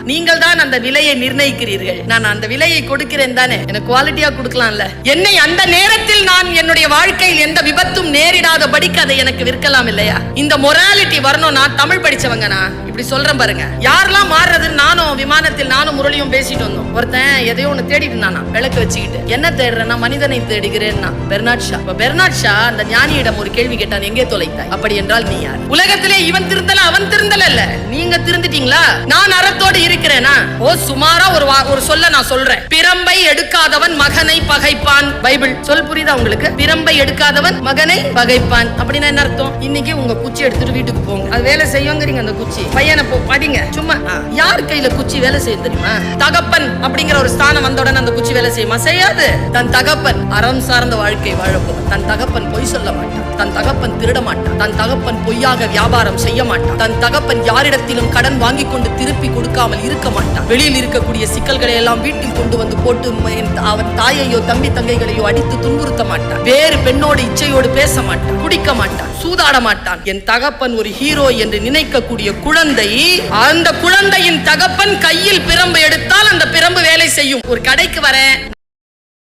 நீங்கள் தான் அந்த விலையை நிர்ணயிக்கிறீர்கள். நான் அந்த விலையை கொடுக்கிறேன் தானே, எனக்கு குவாலிட்டியா கொடுக்கலாம்ல. என்னை அந்த நேரத்தில் நான் என்னுடைய வாழ்க்கையில் எந்த விபத்தும் நேரிடாதபடிக்கு அதை எனக்கு விற்கலாம் இல்லையா? இந்த மொராலிட்டி வரணும். நான் தமிழ் படிச்சவங்க, நான் இப்படி சொல்றேன் பாருங்க. யாரெல்லாம் மாறுறது? நானும் விமானத்தில் நானும் முரளியும் பேசிட்டு வந்தோம். ஒருத்தன் எதையோ ஒண்ணு தேடிட்டு இருந்தானா, விளக்கு வச்சுக்கிட்டு. என்ன தேடுறேன்னா, மனிதனை தேடுகிறேன்னா. Bernard Shaw. பெர்னாட் ஷா அந்த ஞானியிடம் ஒரு கேள்வி கேட்டான், எங்கே தொலைத்தாய்? அப்படி என்றால் நீ யார்? உலகத்திலே இவன் திருந்தல அவன் திருந்தல இல்ல, நீங்க திருந்துட்டீங்களா? நான் அறத்தோடு இருக்கிறேனா? ஓ, சுமாரா ஒரு சொல்ல நான் சொல்றேன். பிரம்பை எடுக்காதவன் மகனை பகைப்பான். பைபிள் சொல் புரியுதா உங்களுக்கு? பிரம்பை எடுக்காதவன் மகனை பகைப்பான் அப்படின்னா என்ன அர்த்தம்? இன்னைக்கு உங்க குச்சி எடுத்துட்டு வீட்டுக்கு போங்க, அது வேலை செய்யுங்கிறீங்க. அந்த குச்சி பையனை படிங்க. சும்மா யார் கையில குச்சி வேலை செய்ய தெரியுமா? தகப்பன் அப்படிங்கிற ஒரு ஸ்தானம் வந்த உடனே அந்த குச்சி வேலை செய்யுமா? செய்யாது. தன் தகப்பன் அறம் சார்ந்த வாழ்க்கை வாழப்போம். தன் தகப்பன் பொய் சொல்ல மாட்டான், தன் தகப்பன் திருட மாட்டான், தன் தகப்பன் பொய்யாக வியாபாரம் செய்ய மாட்டான், தன் தகப்பன் யாரிடத்திலும் கடன் வாங்கி கொண்டு திருப்பி கொடுக்காமல் இருக்க மாட்டான். வெளியில் இருக்கக்கூடிய சிக்கல்களை எல்லாம் வீட்டில் கொண்டு வந்து போட்டு அவன் தாயையோ தம்பி தங்கைகளையோ அடித்து துன்புறுத்த மாட்டான். வேறு பெண்ணோடு இச்சையோடு பேச மாட்டான், குடிக்க மாட்டான், சூதாட மாட்டான். என் தகப்பன் ஒரு ஹீரோ என்று நினைக்கக்கூடிய குழந்தை, அந்த குழந்தையின் தகப்பன் கையில் பிரம்பு எடுத்தால் அந்த பிரம்பு வேலை செய்யும். ஒரு கடைக்கு வரேன்,